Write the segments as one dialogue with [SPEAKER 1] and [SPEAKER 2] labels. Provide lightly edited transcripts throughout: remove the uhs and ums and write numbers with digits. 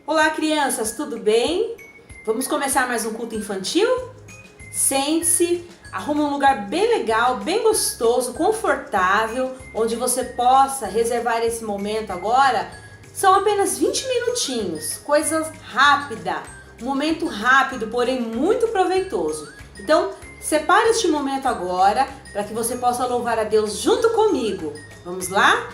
[SPEAKER 1] Olá, crianças, tudo bem? Vamos começar mais um culto infantil? Sente-se, arruma um lugar bem legal, bem gostoso, confortável, onde você possa reservar esse momento agora. São apenas 20 minutinhos, coisa rápida, um momento rápido, porém muito proveitoso. Então, separe este momento agora para que você possa louvar a Deus junto comigo. Vamos lá?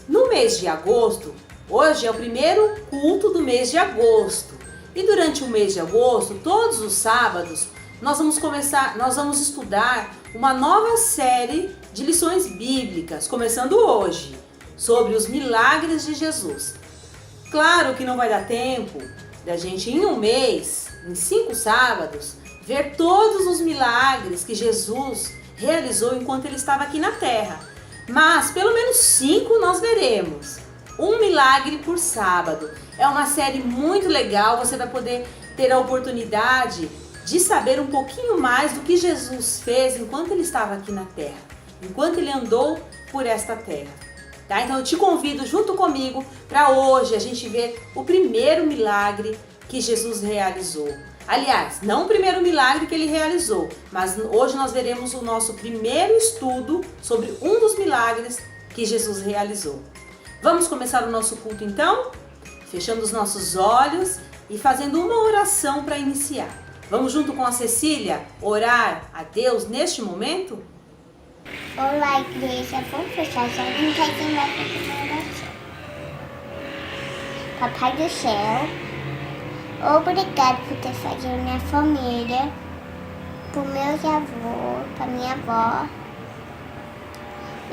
[SPEAKER 1] No mês de agosto, hoje é o primeiro culto do mês de agosto. E durante o mês de agosto, todos os sábados, nós vamos estudar uma nova série de lições bíblicas, começando hoje, sobre os milagres de Jesus. Claro que não vai dar tempo da gente em um mês, em 5 sábados, ver todos os milagres que Jesus realizou enquanto ele estava aqui na terra. Mas pelo menos 5 nós veremos. Um milagre por sábado. É uma série muito legal, você vai poder ter a oportunidade de saber um pouquinho mais do que Jesus fez enquanto ele estava aqui na terra, enquanto ele andou por esta terra. Tá? Então eu te convido junto comigo para hoje a gente ver o primeiro milagre que Jesus realizou. Aliás, não o primeiro milagre que ele realizou, mas hoje nós veremos o nosso primeiro estudo sobre um dos milagres que Jesus realizou. Vamos começar o nosso culto então? Fechando os nossos olhos e fazendo uma oração para iniciar. Vamos junto com a Cecília orar a Deus neste momento?
[SPEAKER 2] Olá, igreja. Vamos fechar os olhos e vai fazer uma oração. Papai do céu, obrigado por ter feito minha família, por meus avós, para minha avó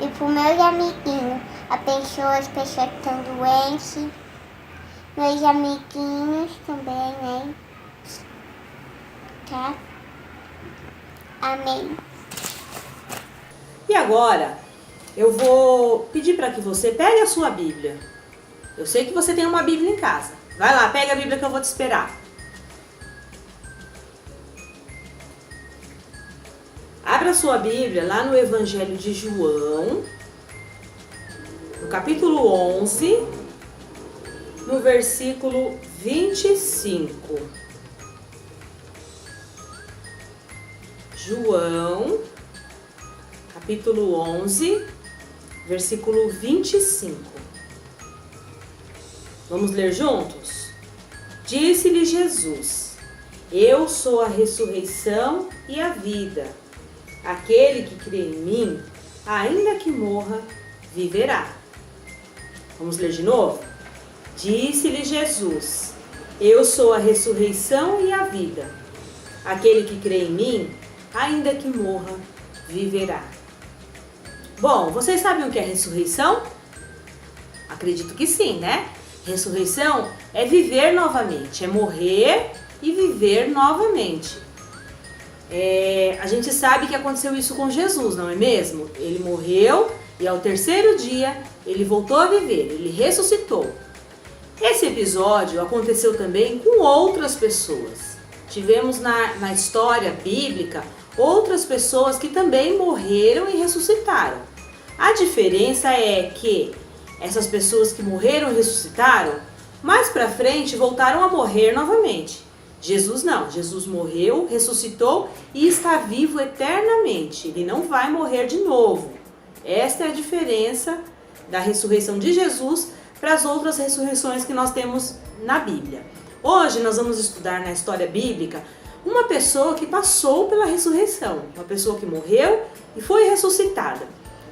[SPEAKER 2] e por meus amiguinhos. Abençoa as pessoas que estão doentes, meus amiguinhos também, né? Tá? Amém.
[SPEAKER 1] E agora, eu vou pedir para que você pegue a sua Bíblia. Eu sei que você tem uma Bíblia em casa. Vai lá, pega a Bíblia que eu vou te esperar. Abra sua Bíblia lá no Evangelho de João, no capítulo 11, no versículo 25. João, capítulo 11, versículo 25. Vamos ler juntos? Disse-lhe Jesus: Eu sou a ressurreição e a vida. Aquele que crê em mim, ainda que morra, viverá. Vamos ler de novo? Disse-lhe Jesus: Eu sou a ressurreição e a vida. Aquele que crê em mim, ainda que morra, viverá. Bom, vocês sabem o que é ressurreição? Acredito que sim, né? Ressurreição é viver novamente, é morrer e viver novamente. A gente sabe que aconteceu isso com Jesus, não é mesmo? Ele morreu e ao terceiro dia ele voltou a viver, ele ressuscitou. Esse episódio aconteceu também com outras pessoas. Tivemos na história bíblica outras pessoas que também morreram e ressuscitaram. A diferença é que essas pessoas que morreram e ressuscitaram, mais pra frente voltaram a morrer novamente. Jesus não, Jesus morreu, ressuscitou e está vivo eternamente. Ele não vai morrer de novo. Esta é a diferença da ressurreição de Jesus para as outras ressurreições que nós temos na Bíblia. Hoje nós vamos estudar na história bíblica uma pessoa que passou pela ressurreição, uma pessoa que morreu e foi ressuscitada.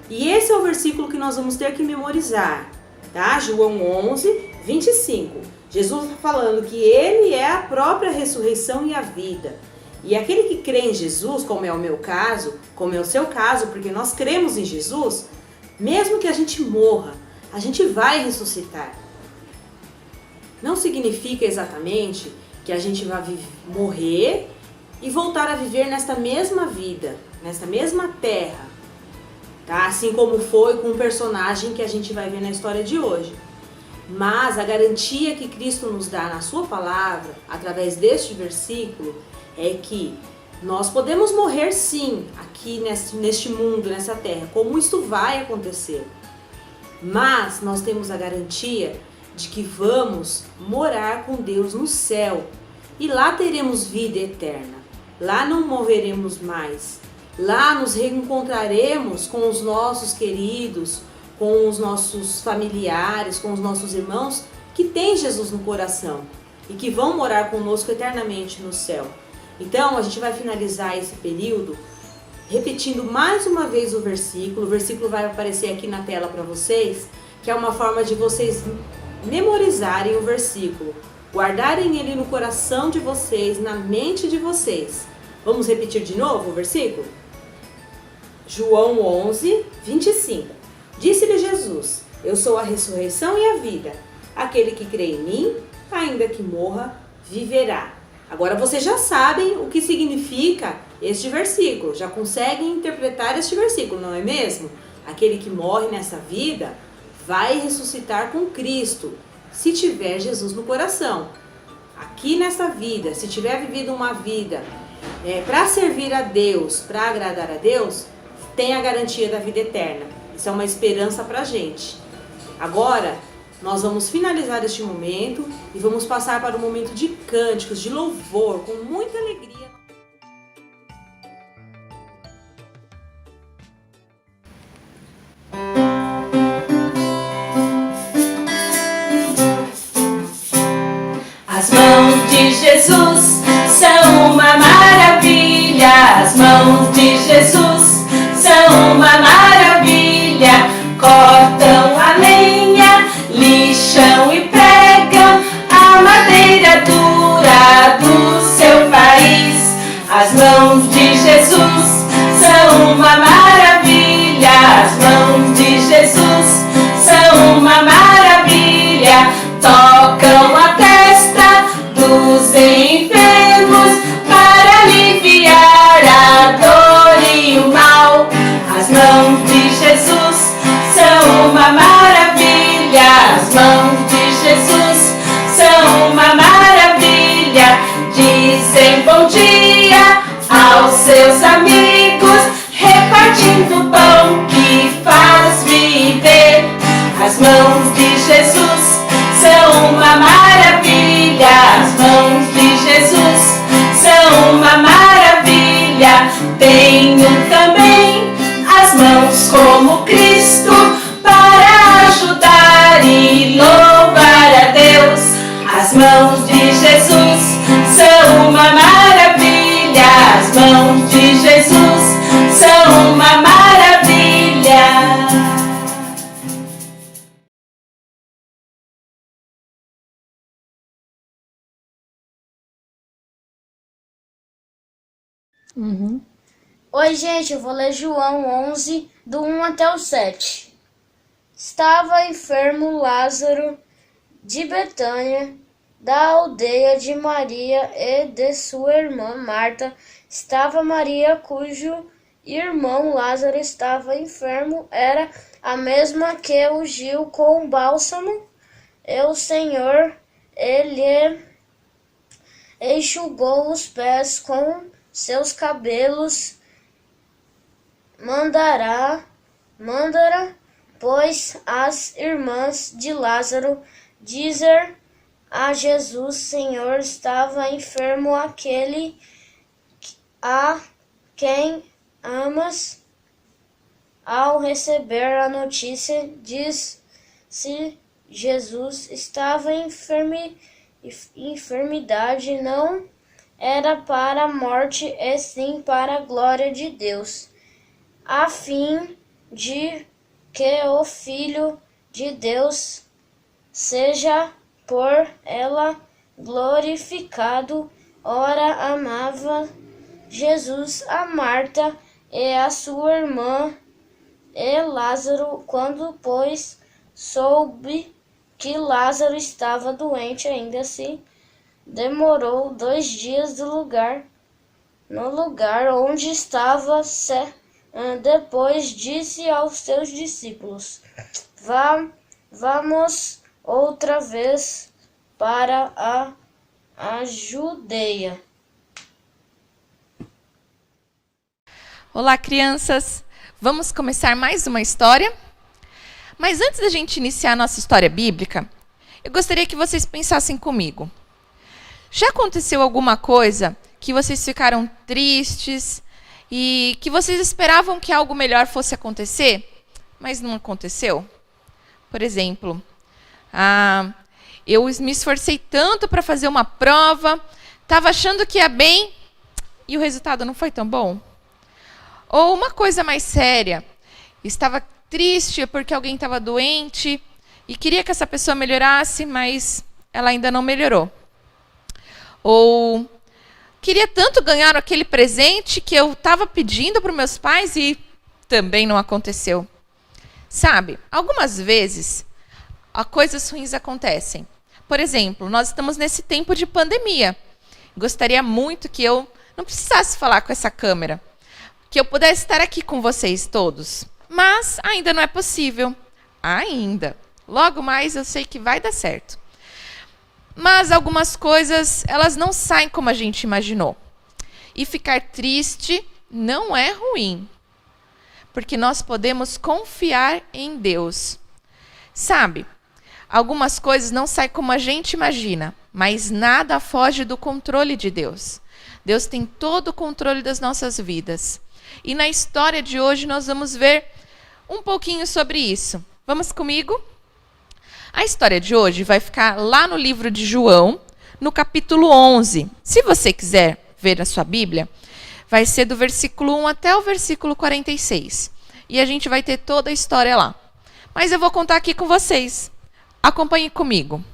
[SPEAKER 1] E esse é o versículo que nós vamos ter que memorizar, tá? João 11, 25. Jesus está falando que ele é a própria ressurreição e a vida. E aquele que crê em Jesus, como é o meu caso, como é o seu caso, porque nós cremos em Jesus, mesmo que a gente morra, a gente vai ressuscitar. Não significa exatamente que a gente vai morrer e voltar a viver nesta mesma vida, nesta mesma terra. Tá? Assim como foi com o personagem que a gente vai ver na história de hoje. Mas a garantia que Cristo nos dá na sua palavra, através deste versículo, é que nós podemos morrer sim, aqui neste mundo, nessa terra, como isso vai acontecer. Mas nós temos a garantia de que vamos morar com Deus no céu. E lá teremos vida eterna. Lá não morreremos mais. Lá nos reencontraremos com os nossos queridos, com os nossos familiares, com os nossos irmãos que têm Jesus no coração e que vão morar conosco eternamente no céu. Então, a gente vai finalizar esse período repetindo mais uma vez o versículo. O versículo vai aparecer aqui na tela para vocês, que é uma forma de vocês memorizarem o versículo, guardarem ele no coração de vocês, na mente de vocês. Vamos repetir de novo o versículo? João 11, 25. Disse-lhe Jesus: eu sou a ressurreição e a vida. Aquele que crê em mim, ainda que morra, viverá. Agora vocês já sabem o que significa este versículo, já conseguem interpretar este versículo, não é mesmo? Aquele que morre nessa vida vai ressuscitar com Cristo, se tiver Jesus no coração. Aqui nessa vida, se tiver vivido uma vida para servir a Deus, para agradar a Deus, tem a garantia da vida eterna. Isso é uma esperança para a gente. Agora, nós vamos finalizar este momento e vamos passar para o momento de cânticos, de louvor, com muita alegria.
[SPEAKER 3] As mãos de Jesus são uma maravilha. As mãos de Jesus são uma maravilha. Cortam a lenha, lixam e pregam a madeira dura do seu país. As mãos de Jesus são uma maravilha. As mãos de Jesus são uma maravilha. Tocam a testa dos enfermos para aliviar a dor e o mal. As mãos de Jesus são uma maravilha. As mãos de Jesus são uma maravilha. Dizem bom dia aos seus amigos, repartindo pão que faz viver. As mãos de Jesus são uma maravilha. As mãos de Jesus são uma maravilha. Tenho também as mãos como Cristo para ajudar e louvar a Deus. As mãos de Jesus são uma maravilha. As mãos de Jesus são uma maravilha.
[SPEAKER 4] Oi, gente, eu vou ler João 11, do 1 até o 7. Estava enfermo Lázaro de Betânia, da aldeia de Maria e de sua irmã Marta. Estava Maria, cujo irmão Lázaro estava enfermo, era a mesma que ungiu com bálsamo, e o Senhor, ele enxugou os pés com seus cabelos. Mandara, pois, as irmãs de Lázaro dizer a Jesus: Senhor, estava enfermo aquele a quem amas. Ao receber a notícia, disse Jesus: estava enfermidade não era para a morte, e sim para a glória de Deus, a fim de que o Filho de Deus seja por ela glorificado. Ora, amava Jesus a Marta e a sua irmã e Lázaro. Quando, pois, soube que Lázaro estava doente, ainda assim demorou 2 dias no lugar onde estava. Depois disse aos seus discípulos: Vamos outra vez para a Judeia.
[SPEAKER 5] Olá, crianças! Vamos começar mais uma história? Mas antes da gente iniciar a nossa história bíblica, eu gostaria que vocês pensassem comigo. Já aconteceu alguma coisa que vocês ficaram tristes e que vocês esperavam que algo melhor fosse acontecer, mas não aconteceu? Por exemplo, eu me esforcei tanto para fazer uma prova, estava achando que ia bem e o resultado não foi tão bom. Ou uma coisa mais séria, estava triste porque alguém estava doente e queria que essa pessoa melhorasse, mas ela ainda não melhorou. Ou queria tanto ganhar aquele presente que eu estava pedindo para os meus pais e também não aconteceu. Sabe, algumas vezes coisas ruins acontecem. Por exemplo, nós estamos nesse tempo de pandemia. Gostaria muito que eu não precisasse falar com essa câmera, que eu pudesse estar aqui com vocês todos. Mas ainda não é possível. Ainda. Logo mais eu sei que vai dar certo. Mas algumas coisas, elas não saem como a gente imaginou. E ficar triste não é ruim. Porque nós podemos confiar em Deus. Sabe, algumas coisas não saem como a gente imagina, mas nada foge do controle de Deus. Deus tem todo o controle das nossas vidas. E na história de hoje nós vamos ver um pouquinho sobre isso. Vamos comigo? A história de hoje vai ficar lá no livro de João, no capítulo 11. Se você quiser ver na sua Bíblia, vai ser do versículo 1 até o versículo 46. E a gente vai ter toda a história lá. Mas eu vou contar aqui com vocês. Acompanhe comigo.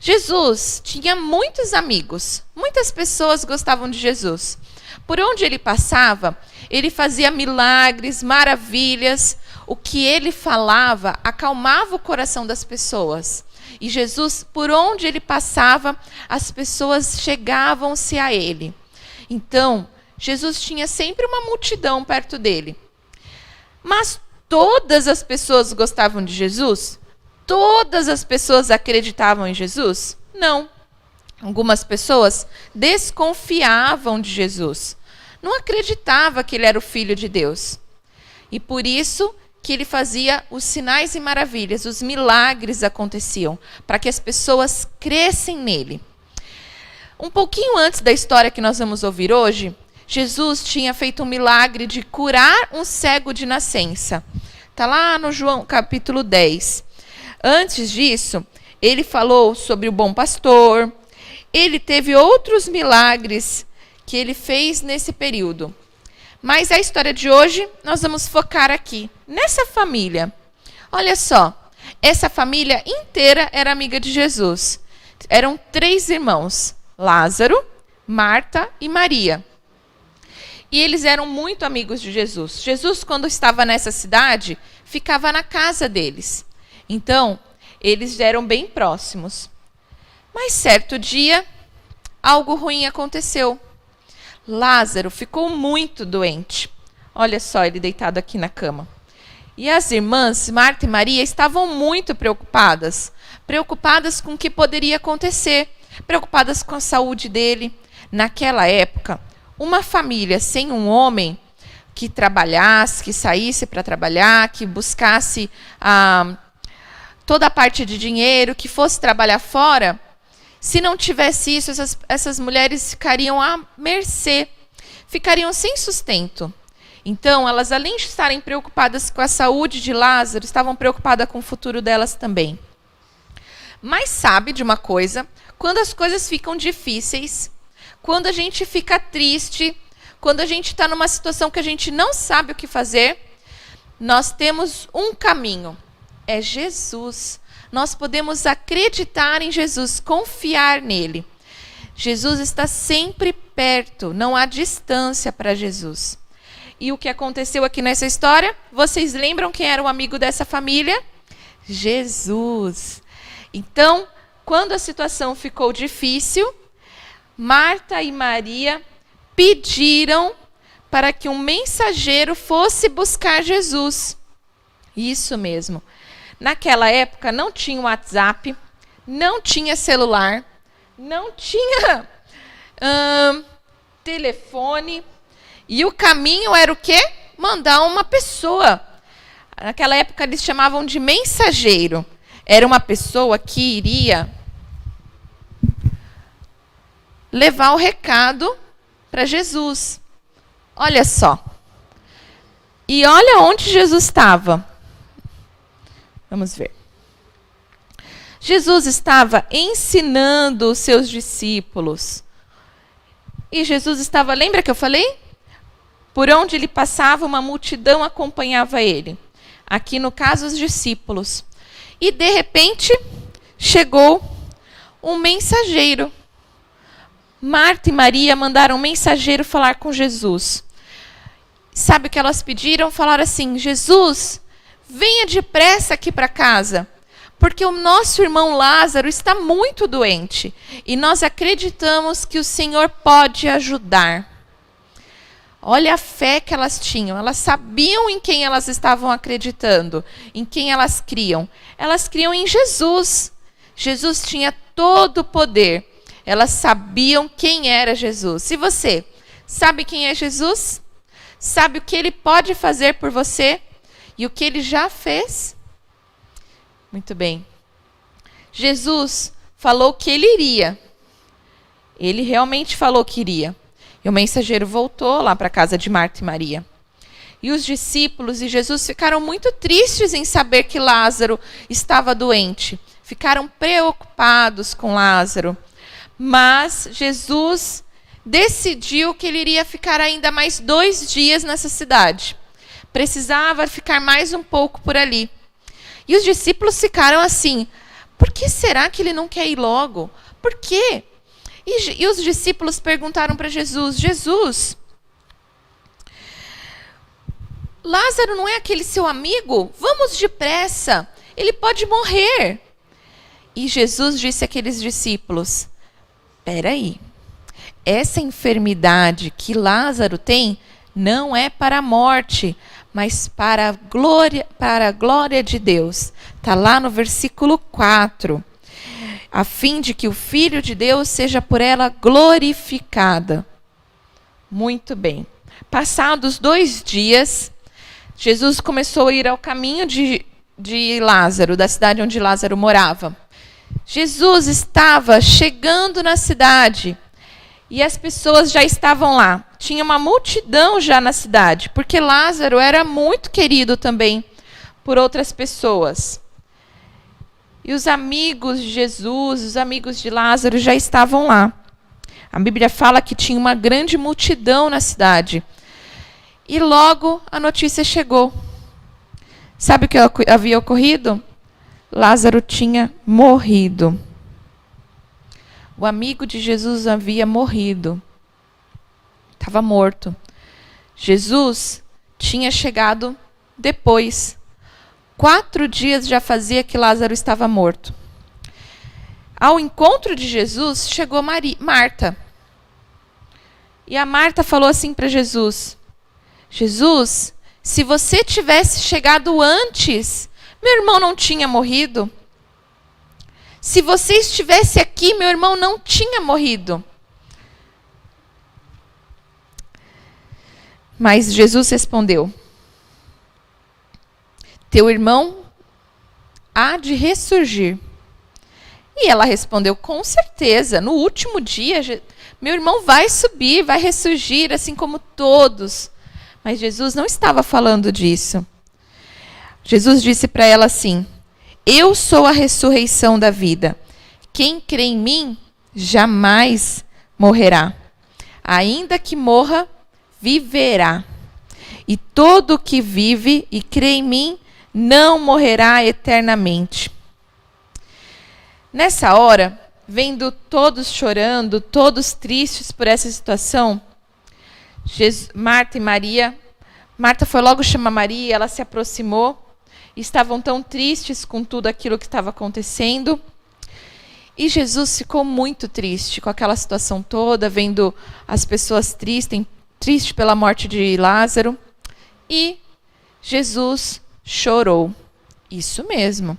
[SPEAKER 5] Jesus tinha muitos amigos. Muitas pessoas gostavam de Jesus. Por onde ele passava, ele fazia milagres, maravilhas. O que ele falava acalmava o coração das pessoas. E Jesus, por onde ele passava, as pessoas chegavam-se a ele. Então, Jesus tinha sempre uma multidão perto dele. Mas todas as pessoas gostavam de Jesus? Todas as pessoas acreditavam em Jesus? Não. Algumas pessoas desconfiavam de Jesus. Não acreditavam que ele era o Filho de Deus. E por isso que ele fazia os sinais e maravilhas, os milagres aconteciam, para que as pessoas crescem nele. Um pouquinho antes da história que nós vamos ouvir hoje, Jesus tinha feito um milagre de curar um cego de nascença. Está lá no João capítulo 10. Antes disso, ele falou sobre o bom pastor. Ele teve outros milagres que ele fez nesse período. Mas a história de hoje, nós vamos focar aqui, nessa família. Olha só, essa família inteira era amiga de Jesus. Eram 3 irmãos, Lázaro, Marta e Maria. E eles eram muito amigos de Jesus. Jesus, quando estava nessa cidade, ficava na casa deles. Então, eles eram bem próximos. Mas certo dia, algo ruim aconteceu. Lázaro ficou muito doente. Olha só, ele deitado aqui na cama. E as irmãs, Marta e Maria, estavam muito preocupadas. Preocupadas com o que poderia acontecer. Preocupadas com a saúde dele. Naquela época, uma família sem um homem que trabalhasse, que saísse para trabalhar, que buscasse toda a parte de dinheiro, que fosse trabalhar fora, se não tivesse isso, essas mulheres ficariam à mercê, ficariam sem sustento. Então, elas, além de estarem preocupadas com a saúde de Lázaro, estavam preocupadas com o futuro delas também. Mas sabe de uma coisa? Quando as coisas ficam difíceis, quando a gente fica triste, quando a gente está numa situação que a gente não sabe o que fazer, nós temos um caminho. É Jesus. Nós podemos acreditar em Jesus, confiar nele. Jesus está sempre perto, não há distância para Jesus. E o que aconteceu aqui nessa história? Vocês lembram quem era o amigo dessa família? Jesus. Então, quando a situação ficou difícil, Marta e Maria pediram para que um mensageiro fosse buscar Jesus. Isso mesmo. Naquela época não tinha WhatsApp, não tinha celular, não tinha telefone. E o caminho era o quê? Mandar uma pessoa. Naquela época eles chamavam de mensageiro. era uma pessoa que iria levar o recado para Jesus. Olha só. E olha onde Jesus estava. Vamos ver. Jesus estava ensinando os seus discípulos. E Jesus estava, lembra que eu falei? Por onde ele passava, uma multidão acompanhava ele. Aqui no caso, os discípulos. E de repente, chegou um mensageiro. Marta e Maria mandaram um mensageiro falar com Jesus. Sabe o que elas pediram? Falaram assim: Jesus, venha depressa aqui para casa, porque o nosso irmão Lázaro está muito doente e nós acreditamos que o Senhor pode ajudar. Olha a fé que elas tinham. Elas sabiam em quem elas estavam acreditando, em quem elas criam. Elas criam em Jesus. Jesus tinha todo o poder. Elas sabiam quem era Jesus. E você, sabe quem é Jesus? Sabe o que ele pode fazer por você? E o que ele já fez? Muito bem. Jesus falou que ele iria. Ele realmente falou que iria. E o mensageiro voltou lá para a casa de Marta e Maria. E os discípulos e Jesus ficaram muito tristes em saber que Lázaro estava doente. Ficaram preocupados com Lázaro. Mas Jesus decidiu que ele iria ficar ainda mais 2 dias nessa cidade. Precisava ficar mais um pouco por ali. E os discípulos ficaram assim: por que será que ele não quer ir logo? Por quê? E os discípulos perguntaram para Jesus: Jesus, Lázaro não é aquele seu amigo? Vamos depressa, ele pode morrer. E Jesus disse àqueles discípulos: espera aí, essa enfermidade que Lázaro tem não é para a morte, mas para a glória de Deus. Está lá no versículo 4. A fim de que o Filho de Deus seja por ela glorificada. Muito bem. Passados 2 dias, Jesus começou a ir ao caminho de Lázaro, da cidade onde Lázaro morava. Jesus estava chegando na cidade e as pessoas já estavam lá. Tinha uma multidão já na cidade, porque Lázaro era muito querido também por outras pessoas. E os amigos de Jesus, os amigos de Lázaro já estavam lá. A Bíblia fala que tinha uma grande multidão na cidade. E logo a notícia chegou. Sabe o que havia ocorrido? Lázaro tinha morrido. O amigo de Jesus havia morrido. Estava morto. Jesus tinha chegado depois. 4 dias já fazia que Lázaro estava morto. Ao encontro de Jesus, chegou Marta. E a Marta falou assim para Jesus: Jesus, se você tivesse chegado antes, meu irmão não tinha morrido. Se você estivesse aqui, meu irmão não tinha morrido. Mas Jesus respondeu: teu irmão há de ressurgir. E ela respondeu: com certeza, no último dia, meu irmão vai subir, vai ressurgir, assim como todos. Mas Jesus não estava falando disso. Jesus disse para ela assim: eu sou a ressurreição da vida. Quem crê em mim jamais morrerá. Ainda que morra, viverá. E todo que vive e crê em mim não morrerá eternamente. Nessa hora, vendo todos chorando, todos tristes por essa situação, Marta e Maria, Marta foi logo chamar Maria, ela se aproximou, estavam tão tristes com tudo aquilo que estava acontecendo. E Jesus ficou muito triste com aquela situação toda, vendo as pessoas tristes pela morte de Lázaro. E Jesus chorou. Isso mesmo.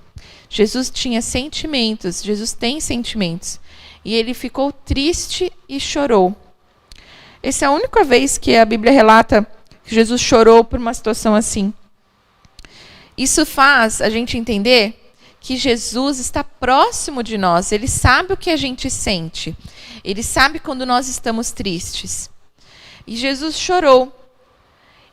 [SPEAKER 5] Jesus tinha sentimentos, Jesus tem sentimentos. E ele ficou triste e chorou. Essa é a única vez que a Bíblia relata que Jesus chorou por uma situação assim. Isso faz a gente entender que Jesus está próximo de nós, ele sabe o que a gente sente, ele sabe quando nós estamos tristes. E Jesus chorou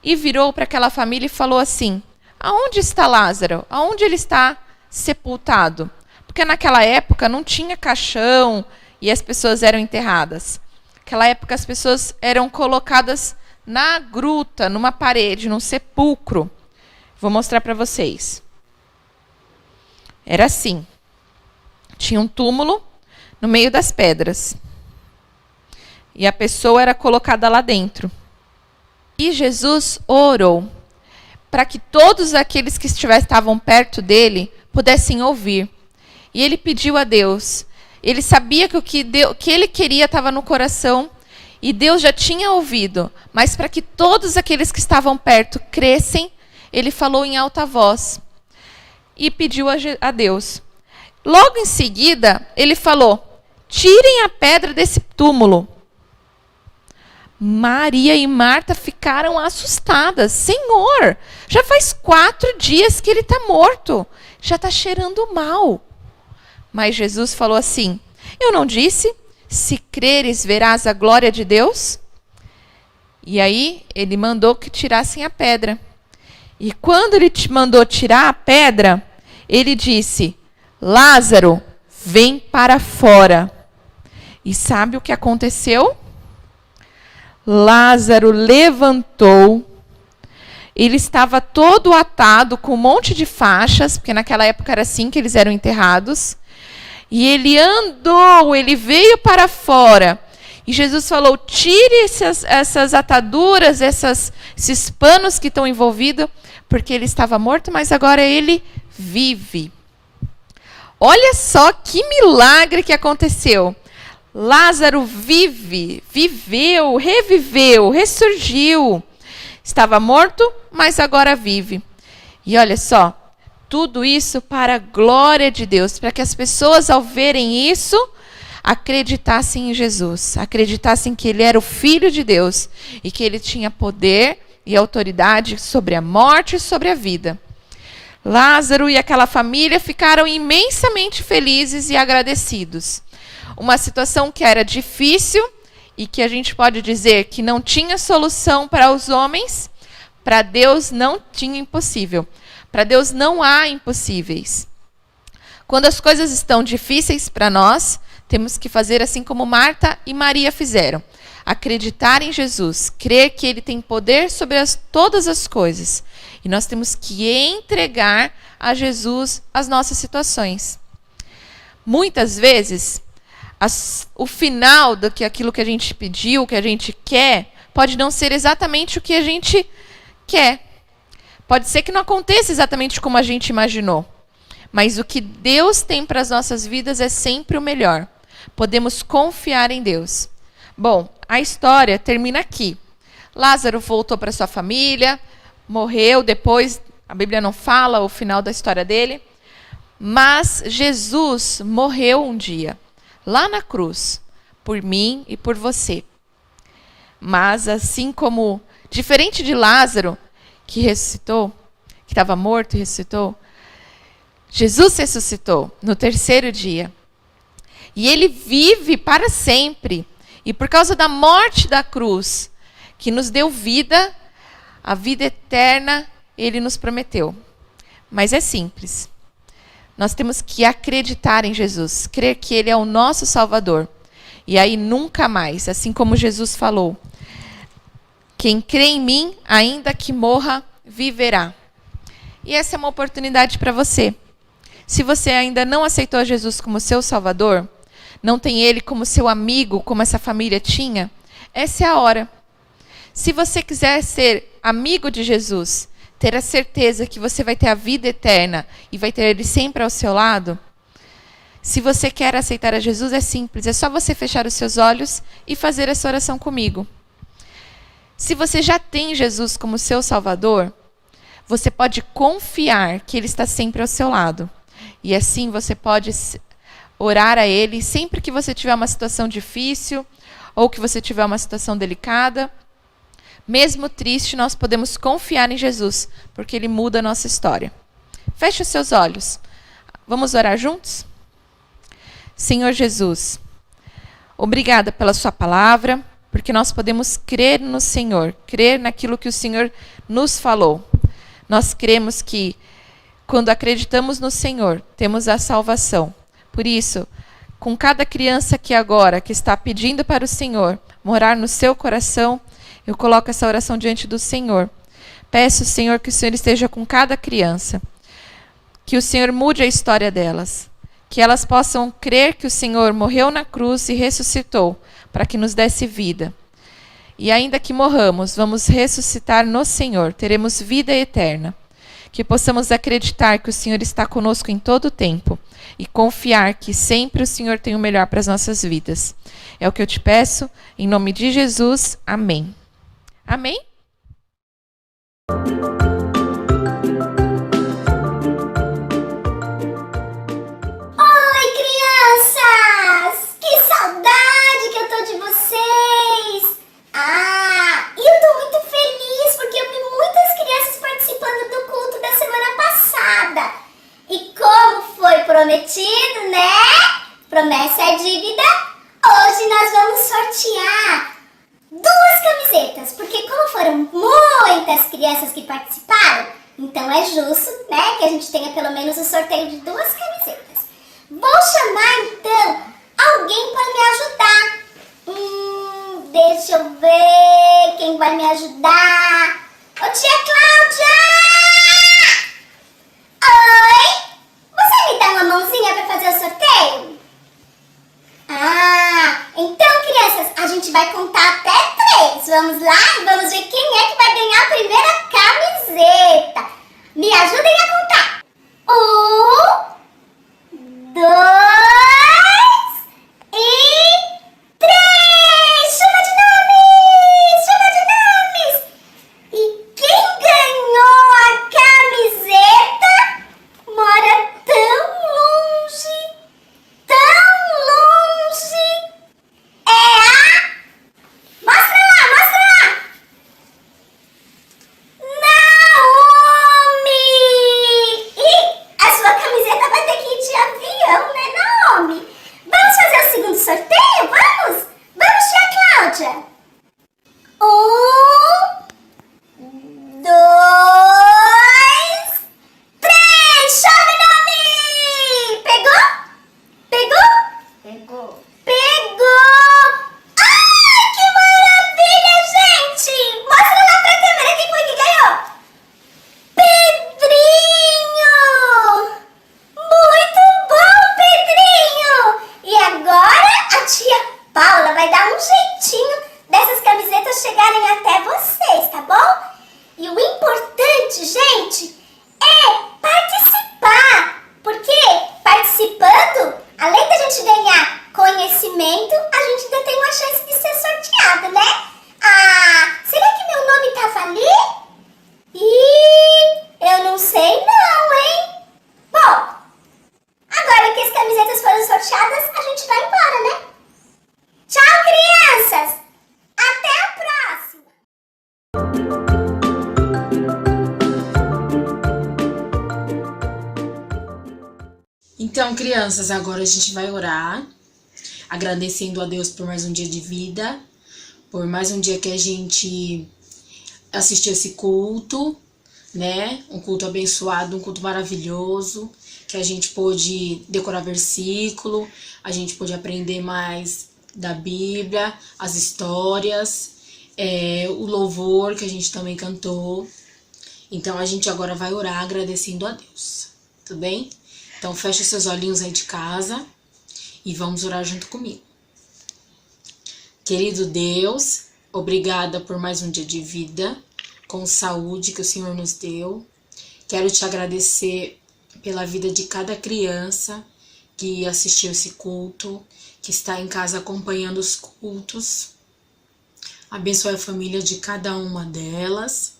[SPEAKER 5] e virou para aquela família e falou assim: aonde está Lázaro? Aonde ele está sepultado? Porque naquela época não tinha caixão e as pessoas eram enterradas. Naquela época as pessoas eram colocadas na gruta, numa parede, num sepulcro. Vou mostrar para vocês. Era assim. Tinha um túmulo no meio das pedras. E a pessoa era colocada lá dentro. E Jesus orou para que todos aqueles que estavam perto dele pudessem ouvir. E ele pediu a Deus. Ele sabia que o que ele queria estava no coração. E Deus já tinha ouvido. Mas para que todos aqueles que estavam perto crescem, ele falou em alta voz. E pediu a Deus. Logo em seguida, ele falou: tirem a pedra desse túmulo. Maria e Marta ficaram assustadas. Senhor, já faz 4 dias que ele está morto. Já está cheirando mal. Mas Jesus falou assim: eu não disse, se creres verás a glória de Deus? E aí ele mandou que tirassem a pedra. E quando ele mandou tirar a pedra, ele disse: Lázaro, vem para fora. E sabe o que aconteceu? Lázaro levantou. Ele estava todo atado com um monte de faixas, porque naquela época era assim que eles eram enterrados. E ele andou, ele veio para fora. E Jesus falou: tire essas ataduras, esses panos que estão envolvidos, porque ele estava morto, mas agora ele vive. Olha só que milagre que aconteceu. Lázaro viveu, reviveu, ressurgiu. Estava morto, mas agora vive. E olha só, tudo isso para a glória de Deus, para que as pessoas, ao verem isso, acreditassem em Jesus, acreditassem que ele era o Filho de Deus e que ele tinha poder e autoridade sobre a morte e sobre a vida. Lázaro e aquela família ficaram imensamente felizes e agradecidos. Uma situação que era difícil e que a gente pode dizer que não tinha solução para os homens, para Deus não tinha impossível. Para Deus não há impossíveis. Quando as coisas estão difíceis para nós, temos que fazer assim como Marta e Maria fizeram. Acreditar em Jesus, crer que ele tem poder sobre todas as coisas. E nós temos que entregar a Jesus as nossas situações. Muitas vezes, o final daquilo que a gente pediu, que a gente quer, pode não ser exatamente o que a gente quer. Pode ser que não aconteça exatamente como a gente imaginou. Mas o que Deus tem para as nossas vidas é sempre o melhor. Podemos confiar em Deus. Bom, a história termina aqui. Lázaro voltou para sua família, morreu depois, a Bíblia não fala o final da história dele, mas Jesus morreu um dia, lá na cruz, por mim e por você. Mas assim como, diferente de Lázaro, que ressuscitou, que estava morto e ressuscitou, Jesus ressuscitou no 3º dia. E ele vive para sempre. E por causa da morte da cruz, que nos deu vida, a vida eterna, ele nos prometeu. Mas é simples. Nós temos que acreditar em Jesus, crer que ele é o nosso Salvador. E aí nunca mais, assim como Jesus falou, quem crê em mim, ainda que morra, viverá. E essa é uma oportunidade para você. Se você ainda não aceitou Jesus como seu Salvador, não tem ele como seu amigo, como essa família tinha, essa é a hora. Se você quiser ser amigo de Jesus, ter a certeza que você vai ter a vida eterna e vai ter ele sempre ao seu lado, se você quer aceitar a Jesus, é simples, é só você fechar os seus olhos e fazer essa oração comigo. Se você já tem Jesus como seu Salvador, você pode confiar que ele está sempre ao seu lado. E assim você pode orar a ele sempre que você tiver uma situação difícil ou que você tiver uma situação delicada. Mesmo triste, nós podemos confiar em Jesus, porque ele muda a nossa história. Feche os seus olhos. Vamos orar juntos? Senhor Jesus, obrigada pela sua palavra, porque nós podemos crer no Senhor, crer naquilo que o Senhor nos falou. Nós cremos que, quando acreditamos no Senhor, temos a salvação. Por isso, com cada criança aqui agora que está pedindo para o Senhor morar no seu coração, eu coloco essa oração diante do Senhor. Peço, Senhor, que o Senhor esteja com cada criança, que o Senhor mude a história delas, que elas possam crer que o Senhor morreu na cruz e ressuscitou para que nos desse vida. E ainda que morramos, vamos ressuscitar no Senhor, teremos vida eterna. Que possamos acreditar que o Senhor está conosco em todo o tempo e confiar que sempre o Senhor tem o melhor para as nossas vidas. É o que eu te peço, em nome de Jesus. Amém. Amém?
[SPEAKER 2] Oi, crianças! Que saudade que eu tô de vocês! E eu tô muito feliz porque eu vi muitas crianças participando do culto da semana passada. E como foi prometido, né? Promessa é dívida. Hoje nós vamos sortear 2 camisetas, porque como foram muitas crianças que participaram, então é justo, né, que a gente tenha pelo menos o sorteio de 2 camisetas. Vou chamar então alguém para me ajudar. Deixa eu ver quem vai me ajudar. Ô tia Cláudia! Oi! Você me dá uma mãozinha para fazer o sorteio? Então crianças, a gente vai contar até 3. Vamos lá e vamos ver quem é que vai ganhar a primeira camiseta. Me ajudem a contar. 1, 2 e 3. Chuva de nomes! Chuva de nomes! E quem ganhou a camiseta mora tão longe, tão longe. É a... Mostra lá! Naomi! E a sua camiseta vai ter que ir de avião, né, Naomi? Vamos fazer o segundo sorteio? Vamos? Vamos, tia Cláudia? 1, 2, 3. Chove, Naomi! Pegou? Pegou? Pegou! Ai, que maravilha, gente! Mostra lá pra câmera quem foi que ganhou. Pedrinho! Muito bom, Pedrinho! E agora a tia Paula vai dar um jeitinho dessas camisetas chegarem até vocês, tá bom? E o importante, gente, é participar. Porque participando, além da gente ganhar conhecimento, a gente ainda tem uma chance de ser sorteado, né? Será que meu nome tava ali? Eu não sei não, hein? Bom, agora que as camisetas foram sorteadas, a gente vai embora, né? Tchau, crianças! Até a próxima!
[SPEAKER 6] Então, crianças, agora a gente vai orar, agradecendo a Deus por mais um dia de vida, por mais um dia que a gente assistiu esse culto, né? Um culto abençoado, um culto maravilhoso, que a gente pôde decorar versículo, a gente pôde aprender mais da Bíblia, as histórias, o louvor que a gente também cantou. Então, a gente agora vai orar agradecendo a Deus, tudo bem? Então, feche os seus olhinhos aí de casa e vamos orar junto comigo. Querido Deus, obrigada por mais um dia de vida, com saúde que o Senhor nos deu. Quero te agradecer pela vida de cada criança que assistiu esse culto, que está em casa acompanhando os cultos. Abençoe a família de cada uma delas.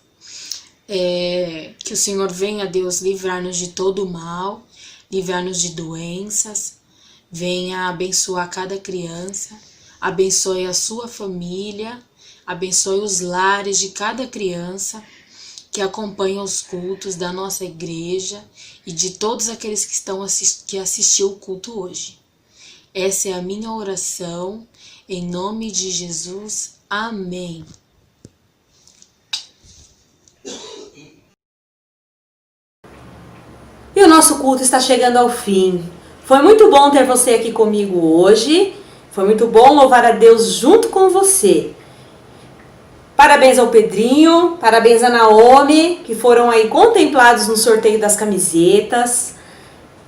[SPEAKER 6] Que o Senhor venha, Deus, livrar-nos de todo o mal, livrar-nos de doenças, venha abençoar cada criança, abençoe a sua família, abençoe os lares de cada criança, que acompanham os cultos da nossa igreja e de todos aqueles que assistiram o culto hoje. Essa é a minha oração, em nome de Jesus. Amém.
[SPEAKER 1] E o nosso culto está chegando ao fim. Foi muito bom ter você aqui comigo hoje. Foi muito bom louvar a Deus junto com você. Parabéns ao Pedrinho, parabéns a Naomi, que foram aí contemplados no sorteio das camisetas.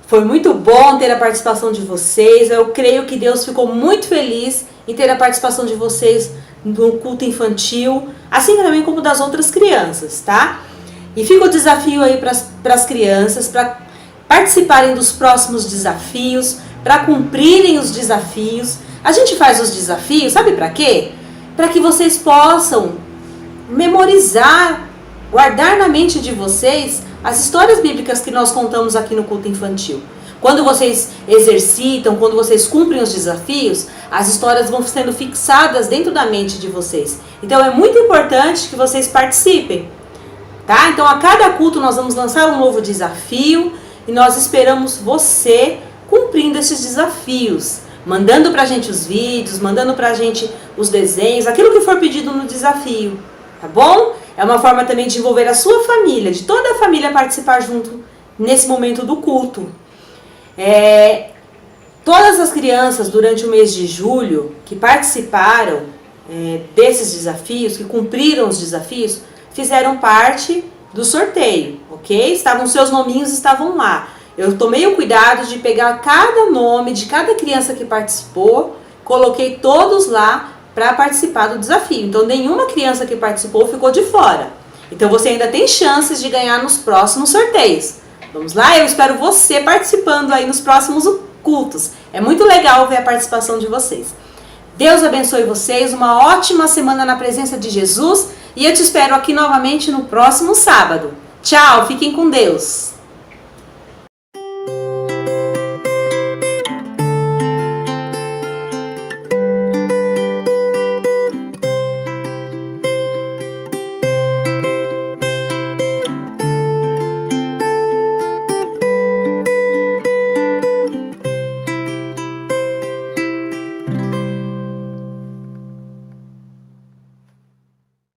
[SPEAKER 1] Foi muito bom ter a participação de vocês. Eu creio que Deus ficou muito feliz em ter a participação de vocês no culto infantil, assim também como das outras crianças, tá? E fica o desafio aí para as crianças, para participarem dos próximos desafios, para cumprirem os desafios. A gente faz os desafios, sabe para quê? Para que vocês possam memorizar, guardar na mente de vocês as histórias bíblicas que nós contamos aqui no culto infantil. Quando vocês exercitam, quando vocês cumprem os desafios, as histórias vão sendo fixadas dentro da mente de vocês. Então é muito importante que vocês participem, tá? Então a cada culto nós vamos lançar um novo desafio e nós esperamos você cumprindo esses desafios, mandando pra gente os vídeos, mandando pra gente os desenhos, aquilo que for pedido no desafio, tá bom? É uma forma também de envolver a sua família, de toda a família participar junto nesse momento do culto. Todas as crianças durante o mês de julho que participaram desses desafios, que cumpriram os desafios, fizeram parte do sorteio, ok? Seus nominhos estavam lá. Eu tomei o cuidado de pegar cada nome de cada criança que participou, coloquei todos lá para participar do desafio. Então nenhuma criança que participou ficou de fora. Então você ainda tem chances de ganhar nos próximos sorteios. Vamos lá? Eu espero você participando aí nos próximos cultos. É muito legal ver a participação de vocês. Deus abençoe vocês, uma ótima semana na presença de Jesus e eu te espero aqui novamente no próximo sábado. Tchau, fiquem com Deus!